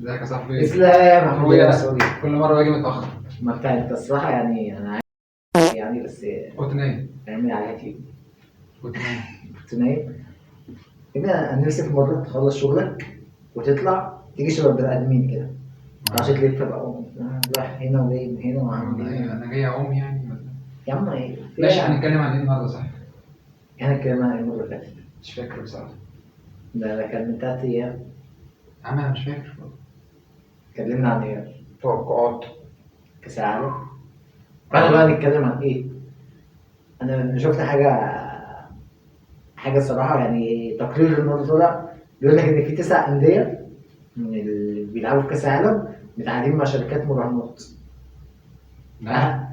ازيك يا صاحبي؟ اسلام محمود اخويا، يا سوري. كل مره باجي متاخر. ما انت الصراحه يعني انا عارف يعني بس كنت نايم. اعمل عليها كتير. كنت نايم. كنت نايم. انا نفسي في مره تخلص شغلك وتطلع تيجي شبه البني ادمين كده عشان تلف بقى رايح هنا وجاي من هنا وعامل هنا. انا جاي اعوم يعني ولا؟ يا عم ايه ماشي، هنتكلم عن ايه النهارده صح؟ انا الكلام عن المره اللي فاتت مش فاكر بصراحه. ده كان من 3 ايام. يا عم انا مش فاكر. اتكلمنا عن ايه؟ توقعات. كاس العالم. فانا بقى نتكلم عن ايه؟ انا شفت حاجه الصراحه يعني تقرير النهارده طلع بيقول لك ان في 9 انديه من اللي بيلعبوا في كاس العالم متعاقدين مع شركات مراهنات. لا.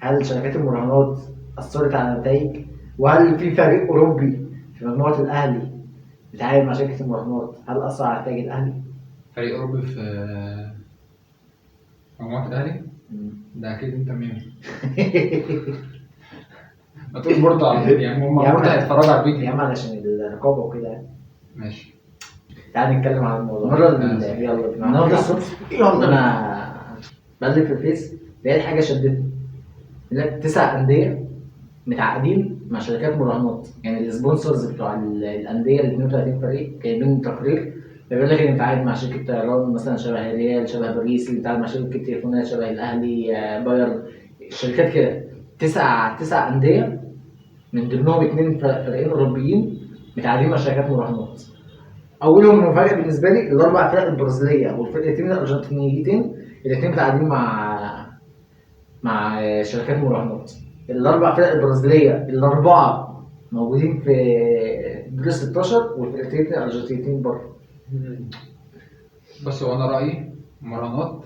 هل شركات المراهنات اثرت على النتائج؟ وهل في فريق اوروبي في مجموعه الاهلي بيتعامل مع شركه المراهنات هل اثر على نتائج الاهلي؟ فريق اوروبي في مجموعه الاهلي؟ ده اكيد انت مين؟ ما تقول برضه على الفيديو يعني هم برضه هيتفرجوا على الفيديو يا عم علشان الرقابه وكده يعني. ماشي. تعال نتكلم عن الموضوع. يلا النهارده الصبح انا بقلب في الفيس لقيت حاجه شدتني. لقيت 9 انديه متعاقدين مع شركات مراهنات، يعني السبونسرز بتوع الانديه ال 32 فريق جايبين تقرير بيقول لك ان متعاقد مع شركه طيران مثلا شبه ريال شبه باريس، اللي متعاقد مع شركه تليفونات شبه الاهلي بايرن، شركات كده. تسع انديه من ضمنهم 2 فريقين اوروبيين متعاقدين مع شركات مراهنات. اولهم مفاجاه بالنسبه لي الاربع فرق البرازيليه والفرقتين الارجنتينيتين، الاثنين متعاقدين مع شركات مراهنات. الاربع فرق البرازيليه الاربعه موجودين في دور 16 والفرقتين الارجنتينيتين بره. بص، هو انا رايي مراهنات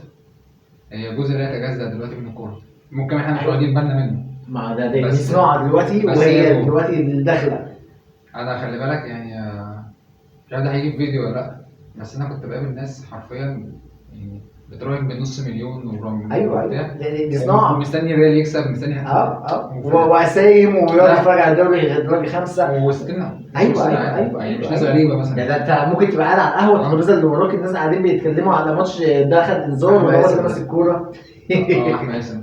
هي جزء لا يتجزأ دلوقتي من الكوره، ممكن احنا مش واخدين بالنا منه. ما ده دي بس- صناعه دلوقتي بس وهي هي دلوقتي اللي داخله. انا خلي بالك يعني مش عارف ده هيجي في فيديو ولا لا، بس انا كنت بقابل ناس حرفيا يعني بتراهن بنص مليون ورم ايوه وبتاع، دي صناعه. ومستني الريال يكسب، مستني واسايم ويقعد يتفرج على الدوري 5. وستنا. ايوه مش ناس غريبه مثلا. ده انت ممكن تبقى قاعد على القهوه الترابيزه اللي وراك الناس قاعدين بيتكلموا على ماتش ده خد انذار أحمد وده ياسر. ماسك الكوره. احمد ياسر.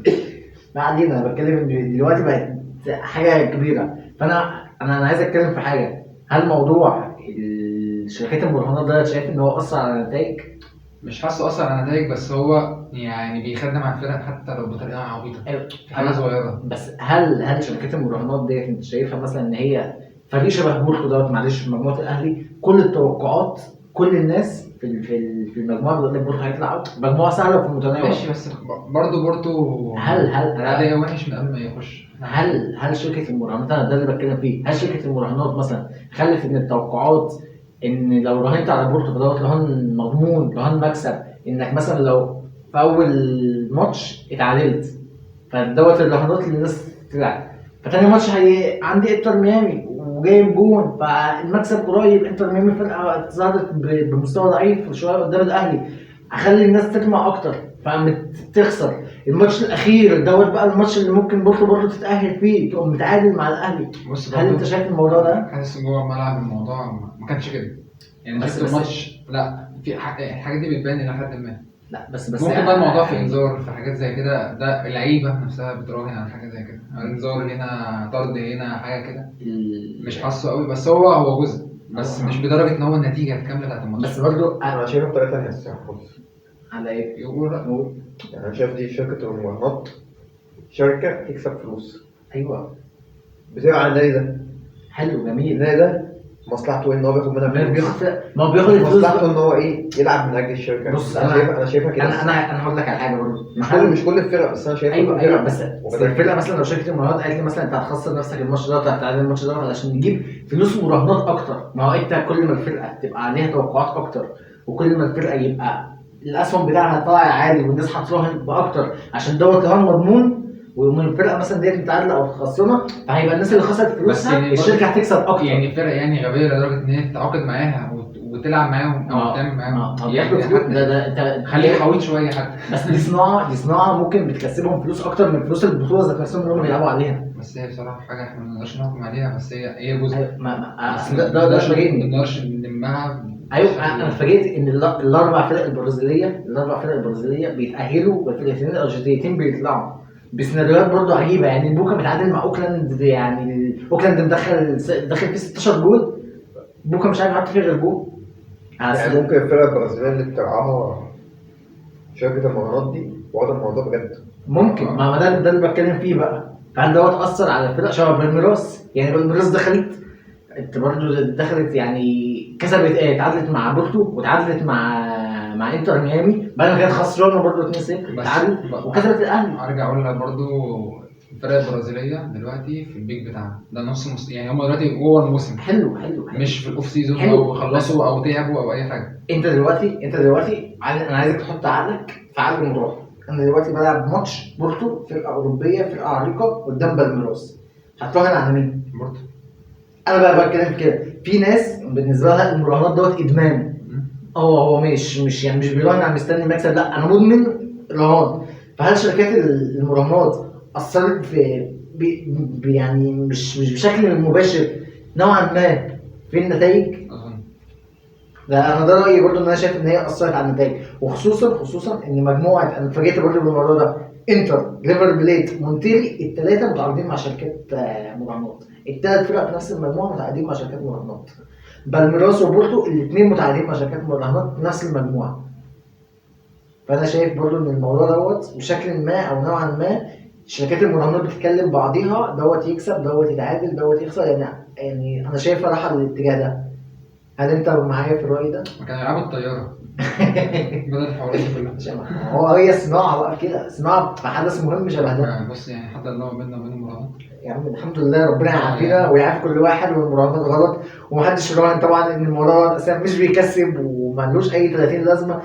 ما علينا، انا بتكلم ان دلوقتي بقت حاجه كبيره. فانا عايز اتكلم في حاجه. هل موضوع الشركات المراهنات ده شايف ان هو اثر على النتائج؟ مش حاسه اثر على النتائج، بس هو يعني بيخدم على الفرق حتى لو بطريقه عبيطه، في حاجه صغيره. بس هل شركات المراهنات ديت انت شايفها مثلا ان هي فريق شبه بورتو دوت معلش في مجموعه الاهلي؟ كل التوقعات كل الناس في المجموعه بتقول لك بورتو هيطلع اوت، مجموعه سهله وفي المتناول. ماشي، بس برضه بورتو هل الاداء وحش من قبل ما يخش. هل شركه المراهنات، انا ده اللي بتكلم فيه، هل شركه المراهنات مثلا خلت ان التوقعات ان لو راهنت على بورتو دوت رهان مضمون رهان مكسب، انك مثلا لو في اول ماتش اتعادلت فدوت الرهانات اللي الناس تلعب، فتاني ماتش عندي انتر ميامي وجايب جون فالمكسب قريب، انتر ميامي فرقه ظهرت بمستوى ضعيف شويه قدام الاهلي، اخلي الناس تطمع اكتر فقامت تخسر الماتش الاخير دوت بقى الماتش اللي ممكن برضه تتاهل فيه تقوم متعادل مع الاهلي. بص، هل انت شايف الموضوع ده؟ حاسس جوه الملعب الموضوع ما كانش كده يعني. بس- شفت بس- الماتش؟ لا، في الحاجات دي بتبان الى حد ما. لا بس ممكن يعني بقى الموضوع في انذار، في حاجات زي كده، ده اللعيبه نفسها بتراهن على حاجه زي كده، انذار هنا، طرد هنا، حاجه كده. مش حاسه قوي، بس هو جزء، بس مش بدرجه ان هو النتيجه الكامله بتاعت الماتش. بس برضه انا شايفها بطريقه ثانيه الصراحه خالص. على ايه؟ يقول رأيه. يعني انا شايف دي شركه المراهنات شركه تكسب فلوس ايوه بتبقى على النادي ده. حلو جميل. النادي ده مصلحته ايه؟ ان هو بياخد منها فلوس. ما هو بياخد الفلوس مصلحته ان هو ايه؟ يلعب من اجل الشركه. بص انا شايفها كده. انا هقول لك على حاجه برضه. مش كل الفرق، بس انا شايفها ايوه بس وبدأ الفرقه مثلا لو شركه المراهنات قالت لي مثلا انت هتخسر نفسك الماتش ده وهتتعادل الماتش ده علشان نجيب فلوس مراهنات اكتر، ما هو انت كل ما الفرقه تبقى عليها توقعات اكتر وكل ما الفرقه يبقى الاسهم بتاعها طالع عالي والناس هتراهن باكتر عشان دوت رهان مضمون، ومن الفرقه مثلا ديت متعادله او خسرانه فهيبقى الناس اللي خسرت فلوسها يعني الشركه هتكسب اكتر. يعني الفرق يعني غبيه لدرجه ان هي تتعاقد معاها وتلعب معاهم او تعمل معاهم. بياخدوا فلوس ده انت خليه حويط شويه حتى. بس دي صناعه ممكن بتكسبهم فلوس اكتر من فلوس البطوله ذات نفسهم اللي هم بيلعبوا عليها. بس هي بصراحه حاجه احنا ما نقدرش نحكم عليها، بس هي جزء. ما بس ده ما شاغلني. نقدرش نلمها ايوه انا اتفاجئت ان الاربع فرق البرازيليه بيتاهلوا والفرقتين الارجنتينيتين بيطلعوا بسيناريوهات برضو عجيبه. يعني بوكا متعادل مع اوكلاند، يعني اوكلاند داخل فيه 16 جول، بوكا مش عارف يحط فيه غير جول. يعني ممكن الفرقه البرازيليه اللي بترعاها شركه المهارات دي واخده الموضوع بجد. ممكن، ما ده اللي بتكلم فيه بقى. فهل دوت اثر على الفرق شبه بالميراس؟ يعني بالميراس دخلت يعني كسبت تعادلت مع بورتو وتعادلت مع انتر ميامي بعد ما كانت خسرانه برضه 2-0 تعادلت وكسبت الاهلي. ارجع اقول لك برضه الفرق البرازيليه دلوقتي في البيك بتاعها ده يعني هم دلوقتي جوه الموسم. حلو مش في الاوف سيزون او خلصوا او تعبوا او اي حاجه. انت دلوقتي انا عايزك تحط عقلك في عقل الموضوع. انا دلوقتي بلعب ماتش بورتو، فرقه اوروبيه، فرقه عريقه قدام بالميراس، هتراهن على مين؟ بورتو. انا بقى بتكلم في كده. في ناس بالنسبه لها المراهنات دوت ادمان. هو مش بيراهن على مستني مكسب، لا انا مدمن رهان. فهل شركات المراهنات اثرت في يعني مش بشكل مباشر نوعا ما في النتائج؟ ده رايي برضو، ان انا شايف ان هي اثرت على النتائج، وخصوصا ان مجموعه، انا اتفاجئت برضو بالموضوع ده، انتر، ريفر بليت، مونتيري، الثلاثه متعاقدين مع شركات مراهنات. الثلاث فرق في نفس المجموعه متعاقدين مع شركات مراهنات. بالميراس وبورتو الاثنين متعاقدين مع شركات مراهنات في نفس المجموعه. فانا شايف برضو ان الموضوع دوت بشكل ما او نوعا ما شركات المراهنات بتتكلم بعضيها، دوت يكسب دوت يتعادل دوت يخسر. يعني انا شايفها رايحه للاتجاه ده. هل انت معايا في الراي ده؟ ما كانوا يلعبوا الطياره بدل الحوارات دي كلها. هي صناعه بقى كده، صناعه في حدث مهم شبه ده. بص يعني حتى الله بيننا وبين المراهنات يا عم الحمد لله، ربنا يعافينا ويعافي كل واحد. والمراهنات غلط ومحدش يراهن طبعا، ان الموضوع اساسا مش بيكسب ومالوش اي 30 لازمه،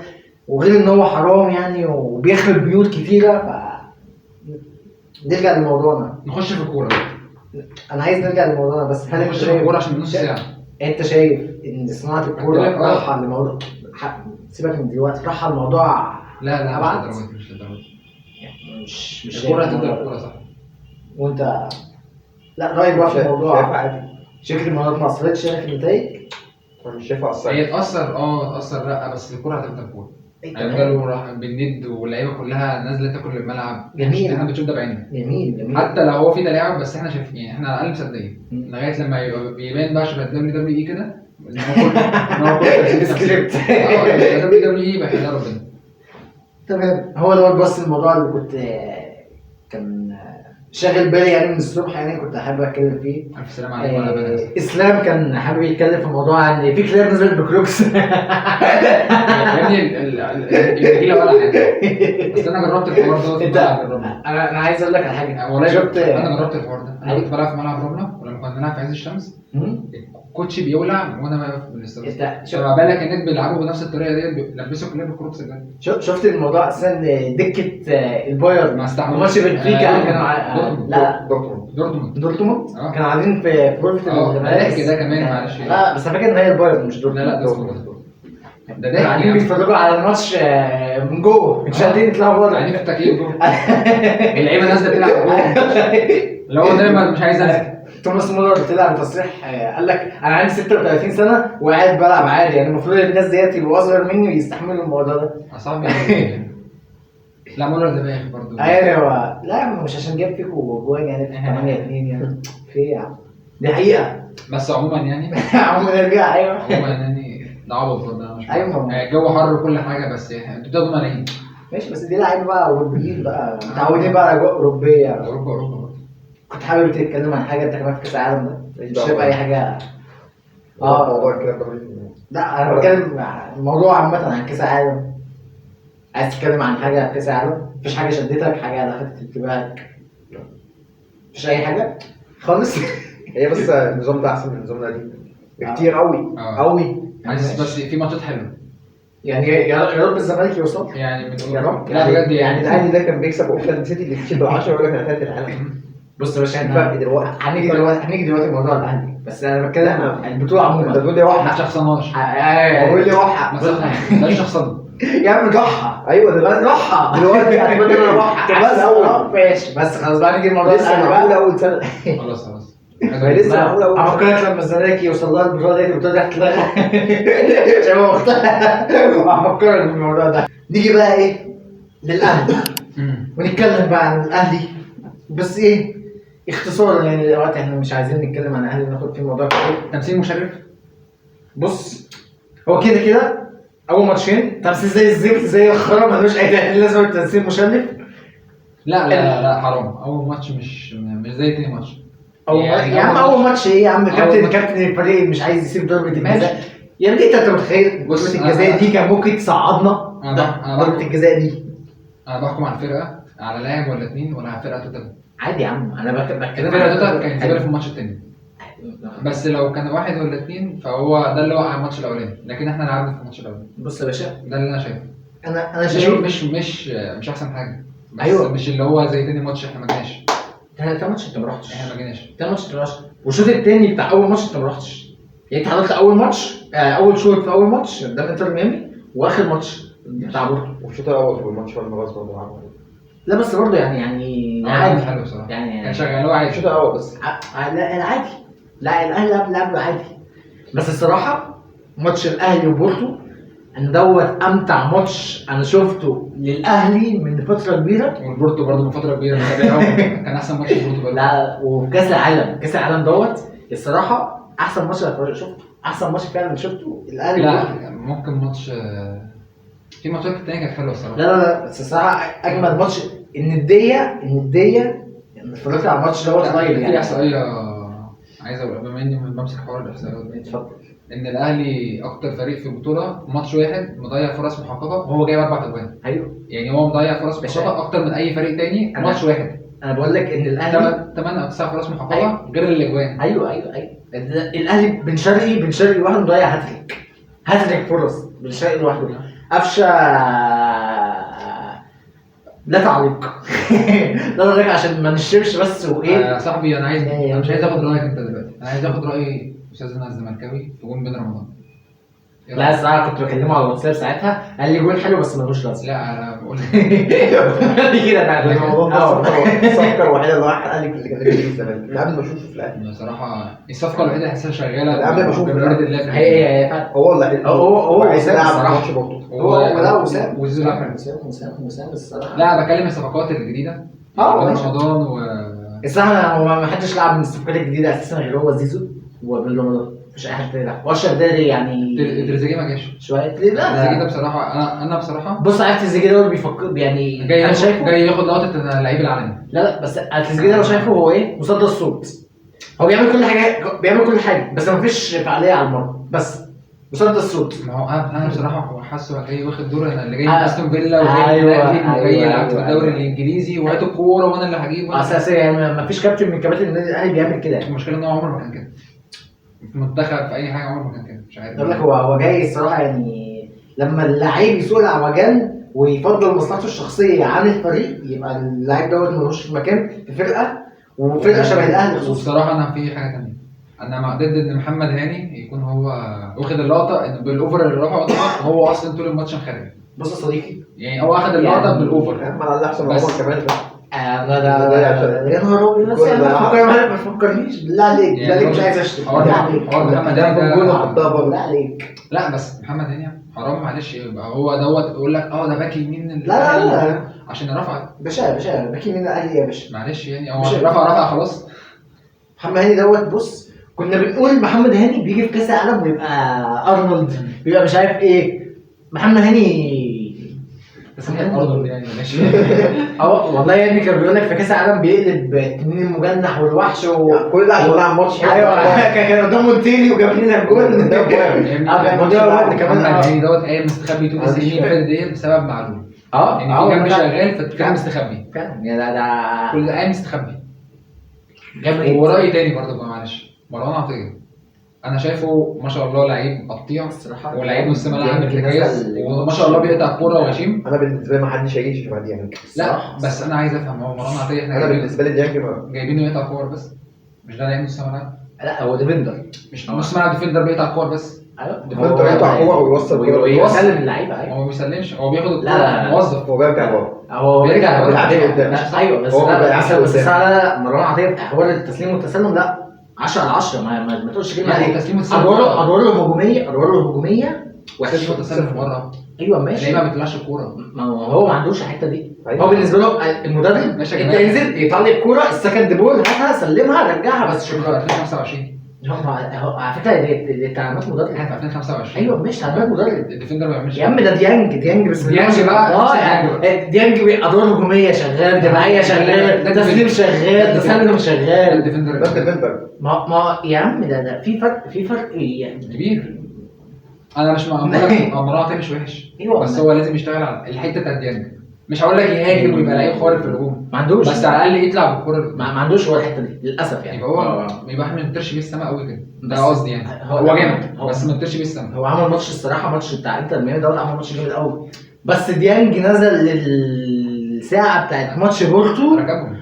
وغير ان هو حرام يعني وبيخرب بيوت كتيره. نرجع لموضوعنا، نخش في الكوره. انا عايز نرجع لموضوعنا بس. هل نخش في الكوره عشان نص ساعه؟ انت شايف ان صناعه الكوره رايحه لموضوع، سيبك من دلوقتي، رايحه الموضوع؟ لا مش للدرجه يعني مش الكوره هتبدا الكوره صح. وانت لا رايك بقى في الموضوع؟ شايف عادي شركه المهارات ما اثرتش في النتائج؟ انا مش شايفها اثرت. هي تاثر لا، بس الكوره هتبدا الكوره هيفضلوا راح بالند واللعيبه كلها نازله تاكل الملعب. جميل، احنا بنشوف ده بعيننا. جميل حتى لو هو في تلاعب بس احنا شايفين، يعني احنا على الاقل مصدقين لغايه لما يبان بقى شبه WWE كده ان هو كل سكريبت. WWE بقى ده ربنا. تمام. هو ده بس الموضوع اللي كان شاغل بالي يعني من الصبح، يعني كنت حابب اتكلم فيه. الف سلام عليكم. اسلام كان حابب يتكلم في موضوع ان في كلاب نزلت بكروكس. يا ابني النجيله ولا حاجه، بس انا جربت الحوار ده. انا عايز اقول لك على حاجه. والله انا جربت الحوار ده. انا كنت بلعب في ملعب رمله، ولما كنا بنلعب في عز الشمس الكوتش بيولع وانا واقف في الاستاد. فما بالك انك بيلعبوا بنفس الطريقه دي، بيلبسوا كلاب الكروكس ده. شفت الموضوع اساسا دكه البايرن ما استحملوش. ماتش بنفيكا كانوا لا دورتموند كانوا قاعدين في غرفه الملابس ده كمان. معلش لا بس انا فاكر ان هي البايرن مش دورتموند. لا ده قاعدين بيتفرجوا على الماتش من جوه، مش قادرين يطلعوا بره، قاعدين في التكييف جوه. اللعيبه نازله تلعب جوه، لو هو دايما مش عايز انزل. توماس مولر طلع بتصريح قال لك انا عندي 36 سنه وقاعد بلعب عادي، يعني المفروض الناس ديت يبقوا اصغر مني ويستحملوا الموضوع ده. صعب. لا مولر ده بايخ برضه. ايوه لا مش عشان جاب فيكوا جوان يعني في 8-2 يعني في ايه يا عم، دي حقيقه. بس عموما يعني عموما نرجع. ايوه عموما يعني ده عبط برضه. مش ايوه الجو حر وكل حاجه، بس انتوا بتاخدوا ملايين. ماشي، بس دي لعيبه بقى اوروبيين بقى متعودين بقى على اجواء اوروبيه. اوروبا. كنت حابب تتكلم عن حاجه انت كمان في كاس العالم ده؟ مش شايف اي حاجه؟ موضوع كده. لا انا بتكلم الموضوع عامه عن كاس العالم. عايز تتكلم عن حاجه في كاس العالم؟ مفيش حاجه شدتك، حاجه لفتت انتباهك؟ مفيش اي حاجه خالص؟ هي بس النظام ده احسن من النظام القديم بكتير قوي قوي. عايز بس في ماتشات حلوه يعني يا رب الزمالك يوصل يعني يا رب. لا بجد يعني الاهلي ده كان بيكسب اوكلاند سيتي اللي كسب 10 ولا كان ثالث العالم. بص يا باشا الفرق دلوقتي هنيجي دلوقتي الموضوع الاهلي، بس انا بتكلم عن البطوله عموما. انت بتقول لي وحق؟ ما شخصناش. بقول لي وحق ما شخصن. يا عم ضحى. ايوه دلوقتي دلوقتي هتقول لي انا ضحى بس اول ماشي. بس خلاص بقى نيجي الموضوع لسه معقول اول سنه. خلاص ما لسه معمول اول افكرك لما الزمالك يوصل لها البطوله دي البطوله دي هتتلغى شباب وقتها افكرك بالموضوع ده. نيجي بقى ايه للاهلي ونتكلم بقى عن الاهلي، بس ايه اختصارا يعني دلوقتي احنا مش عايزين نتكلم عن الاهلي ناخد فيه موضوع كتير. تمثيل مشرف. بص هو كده اول ماتشين تمثيل زي الزفت زي الخرا ملوش اي لازمه تمثيل مشرف. لا حرام، اول ماتش مش زي تاني ماتش. يعني يا عم اول ماتش ايه يا عم، كابتن الفريق مش عايز يسيب ضربه الجزاء. يا ابني انت متخيل ضربه الجزاء دي كان ممكن تصعدنا؟ ضربه الجزاء دي انا بحكم على الفرقه، على لاعب ولا اتنين ولا على فرقه توتال عادي يا عم. انا بتكلم الفرقه توتال كانت زباله في الماتش التاني، بس لو كان واحد ولا اتنين فهو ده اللي وقع الماتش الاولاني، لكن احنا لعبنا في الماتش الاولاني. بص يا باشا ده اللي انا شايفه. انا شايف مش احسن حاجه، بس أيوة. مش اللي هو زي تاني ماتش احنا ما جيناش. تاني ماتش انت ما رحتش. احنا ما جيناش. تاني ماتش انت ما رحتش، والشوط التاني بتاع اول ماتش انت ما رحتش. يعني انت حضرت اول ماتش اول شوط في اول ماتش قدام انتر ميامي، واخر ماتش بتاع بورتو. والشوط الاول في الماتش ولا غصب عنه. لا بس برضه يعني عادي حلو بصراحه، يعني كان شغالوه عادي. الشوط الاول بس لا العادي. لا الاهلي لعب عادي، بس الصراحه ماتش الاهلي وبورتو ان دوت امتع ماتش انا شفته للاهلي من فتره كبيره. والبورتو برضه من فتره كبيره متابعهم كان احسن ماتش البورتو برضه. لا وفي كاس العالم دوت الصراحه احسن ماتش انا شفته، احسن ماتش فعلا شفته الاهلي. لا ممكن ماتش في ماتشات تانية كانت حلوه الصراحه. لا بس الصراحه اجمل ماتش النديه يعني اتفرجت على الماتش دوت لايف. في احصائيه عايز اقول بما اني بمسك حوار الاحصائيات دي، اتفضل. ان الاهلي اكتر فريق في البطوله ماتش واحد مضيع فرص محققه وهو جايب 4 اجوان. ايوه يعني هو مضيع فرص محققه اكتر من اي فريق تاني ماتش واحد. انا بقول لك ان الاهلي 8 او 9 فرص محققه غير الاجوان. ايوه الاهلي بن شرقي لوحده مضيع هاتريك فرص. بن شرقي لوحده قفشه لا تعليق لا تعليق عشان ما نشربش بس وايه. يا صاحبي انا مش عايز اخد رايك انت دلوقتي، انا عايز اخد راي استاذنا الزملكاوي في جون بين رمضان. لا الصراحه كنت بكلمه على الواتساب ساعتها قال لي جول حلو بس ملوش لازمه. لا انا بقول لي كده بعد الموضوع الصفقه الوحيده اللي راح قال لي اللي كانت في الزمالك قبل ما اشوفه في الاهلي. بصراحه الصفقه الوحيده اللي حاسسها شغاله قبل ما اشوفه هي هو اللي هو عايز يلعب الصراحة. ماتش برضه. لا وسام وزيزو الصراحه. لا بكلم الصفقات الجديده بين رمضان الصراحه هو ما حدش لعب من الصفقات الجديده اساسا غير هو زيزو وبن رمضان، مفيش اي حد يلعب. واشرف داري يعني تريزيجيه ما جاش شويه. لا تريزيجيه ده بصراحه انا بصراحه بص عارف تريزيجيه ده بيفكر يعني جاي ياخد لقطه اللعيب العالمي. لا بس تريزيجيه ده لو شايفه هو ايه مسدس صوت. هو بيعمل كل حاجه بس مفيش فعاليه على المرمى، بس مسدس صوت. ما هو انا بصراحه حاسه جاي واخد دور انا اللي جاي من استون فيلا وجاي وجاي يلعب في الدوري الانجليزي وهات الكوره وانا اللي هجيب اساسي. يعني مفيش كابتن من كباتن النادي الاهلي بيعمل كده. المشكله ان هو عمره ما كان كده في منتخب في اي حاجه، عمره ما كان كده. مش عارف اقول لك هو جاي الصراحه يعني لما اللعيب يسوق العوجان ويفضل مصلحته الشخصيه عن الفريق يبقى اللعيب دوت ملوش مكان في فرقه وفرقه شبه الاهلي خصوصا. وبصراحه انا في حاجه ثانيه، انا مع ضد ان محمد هاني يكون هو واخد اللقطه ان بالاوفر اللي راح هو اصلا طول الماتش خارج. بص يا صديقي يعني هو اخد اللقطه يعني بالاوفر. ما على احسن من عمر كمان انا ده يا نهار ابيض. بس ما تفكرنيش بالله عليك، بالله عليك مش عايز اشتم. بالله عليك محمد هاني جول حطها بالله عليك. لا بس محمد هاني حرام معلش يبقى هو دوت يقول لك ده باك يمين لا عشان رفع باشا باك يمين الاهلي يا باشا معلش يعني هو رفع خلاص. محمد هاني دوت بص كنا بنقول محمد هاني بيجي في كاس العالم ويبقى ارنولد بيبقى مش عارف ايه. محمد هاني بس ارنولد يعني ماشي. والله يا ابني كان بيقول لك في كاس العالم بيقلب التنين المجنح والوحش كل ده عشان لعب ماتش. ايوه كان قدام مونتيلي وجاب لنا الجول ده. كمان هاني دوت قايم مستخبي طول السنين اللي فاتت دي بسبب معلول. يعني في جنب شغال فكان مستخبي فعلا يا ده كل ده قايم مستخبي. ورأي تاني برضه معلش مروان عطية انا شايفه ما شاء الله لعيب قطيع الصراحه ولعيب نص ملعب ارتكاز وما شاء الله بيقطع الكوره وغشيم. انا بالنسبه لي ما حدش هيجي بعد يعني. لا بس انا عايز افهم هو مروان عطية احنا انا بالنسبه لي ديانج جايبينه يقطع كور بس مش ده لعيب نص ملعب. لا هو ديفندر مش نص ملعب ديفندر بيقطع كور بس. ايوه ديفندر يقطع كور ويوصل ويسلم اللعيبه. هو ما بيسلمش هو بياخد الكوره موظف هو بيرجع ورا. هو بيرجع قدام. ايوه بس لا مروان عطية في حوار التسليم والتسلم لا 10 على 10 ما تقولش كلمه يعني عليه. تسليم وتسلم ادواره الهجوميه وحش وتسلم بره. ايوه ماشي، ليه ما بيطلعش الكوره؟ ما هو ما عندوش الحته دي. أيوة. هو بالنسبه له المدرب ماشي يا انت جماعة. انزل يطلع الكوره السكند بول، هاتها سلمها رجعها بس شكرا. شكرا. 2025 هو على فكره دي تعليمات مدرب. احنا في 2025. ايوه مش تعليمات مدرب الديفندر ما بيعملش يا عم، ده ديانج بسم الله ديانج ما شاء بقى، الله. ديانج ادوار هجوميه شغال، دفاعيه شغال، تسليم شغال، تسلم شغال. الديفندر ده ديفندر. ما يا عم ده في فرق يعني كبير. انا مش مقنع تاني مش وحش، ايوه بس هو لازم يشتغل على الحته بتاعت ديانج. مش هقول لك يهاجم ويبقى لعيب خارق في الهجوم، ما عندوش، بس على الاقل يطلع بالكوره. ما عندوش هو الحته دي للاسف يعني. يبقى هو احنا ما نطيرش بيه السما قوي كده، ده بس قصدي يعني. هو جامد بس ما نطيرش بيه السما. هو عمل ماتش الصراحه، ماتش بتاع انتر ميامي دوت عمل ماتش جامد قوي، بس ديانج نزل للساعه بتاعت ماتش بورتو ركبهم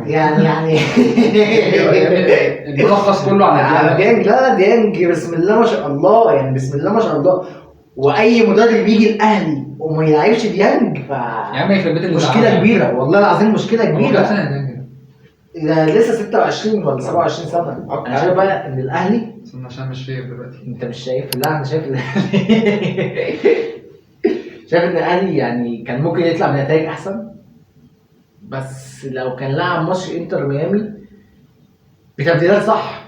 يعني الملخص كله على ديانج. لا ديانج بسم الله ما شاء الله، يعني بسم الله ما شاء الله. واي مدرب يجي الاهلي وما يلعبش ديانج ف يا عم يخرب بيت اللي مشكله زعلان. كبيره والله العظيم، مشكله هو كبيره. كام سنه ديانج؟ ده لسه 26 ولا 27 سنه. انا شايف بقى ان الاهلي، استنى عشان مش شايف دلوقتي. انت مش شايف؟ لا انا شايف شايف ان الاهلي يعني كان ممكن يطلع بنتائج احسن، بس لو كان لعب ماتش انتر ميامي بتبديلات صح،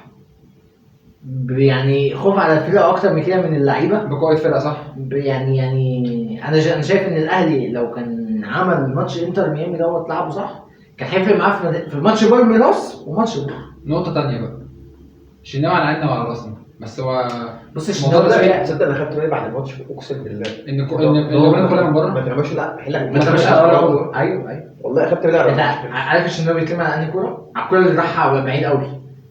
يعني خوف على الفرقه اكتر من كده من اللعيبه، بقوه فرقه صح. يعني انا شايف ان الاهلي لو كان عمل ماتش انتر ميامي دوت لعبه صح، كان هيفرق معاه في ماتش بالميراس وماتش بورتو. نقطه تانية بقى، شلناها على عيننا وعلى راسنا، بس هو بص الموضوع ده الشناوي تصدق انا خدت بالي بعد الماتش اقسم بالله ان اللي كلها من بره. ما ترماش. لا ما ترماش على الأرض. ايوه والله خدت بالي على انت الماتش. عارف الشناوي بيتكلم على انهي كوره؟ على الكوره اللي راحها بعيد قوي،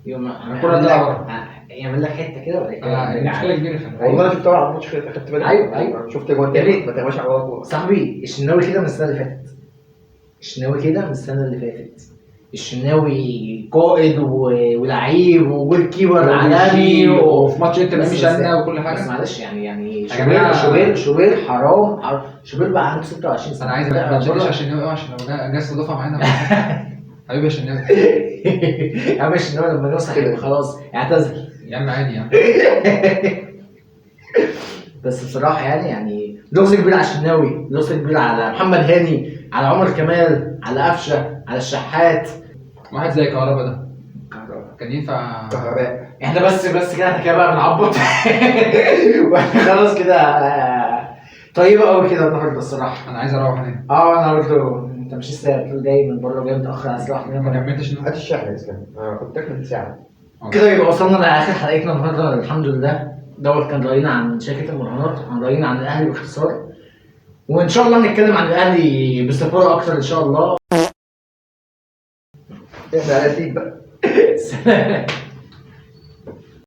الكرة اللي ورا. يعمل لك حته كده ولا كده. مشكله كبيره خلي بالك. والله انا شفتها على الماتش كده خدت بالي. ايوه. شفت جوان يا ريت. ما ترماش على ولا كوره. صاحبي الشناوي كده من السنه اللي فاتت، الشناوي كده من السنه اللي فاتت. الشناوي قائد ولعيب وجول كيبر عالمي وفي ماتش انت بس شالنا وكل بس حاجه. معلش يعني جماعة. شوبير حرام شوبير بقى عنده 26 سنه. انا عايز ما تشيلش الشناوي عشان لو جه استضافه معانا. حبيبي يا شناوي. يا عم الشناوي لما نوصل يبقى خلاص اعتزل يا عم عادي يا عم. بس بصراحه يعني لغز كبير على الشناوي، لغز كبير على محمد هاني، على عمر كمال، على قفشه، على الشحات. واحد زي كهربا ده كان ينفع. كهرباء. احنا بس كده احنا كده بقى بنعبط. واحنا خلاص كده طيبه قوي كده النهارده الصراحه. انا عايز اروح هناك. انا قلت له انت مش السبب، جاي من بره جاي متاخر على الساعه ما 1. كملتش هات الشحن يا اسلام. انا كنت من ساعه. كده يبقى وصلنا لاخر حلقتنا النهارده الحمد لله. دوت كان راينا عن شركه المراهنات، كان راينا عن الاهلي باختصار، وان شاء الله هنتكلم عن الاهلي باستفاضه اكتر ان شاء الله. احنا على بقى.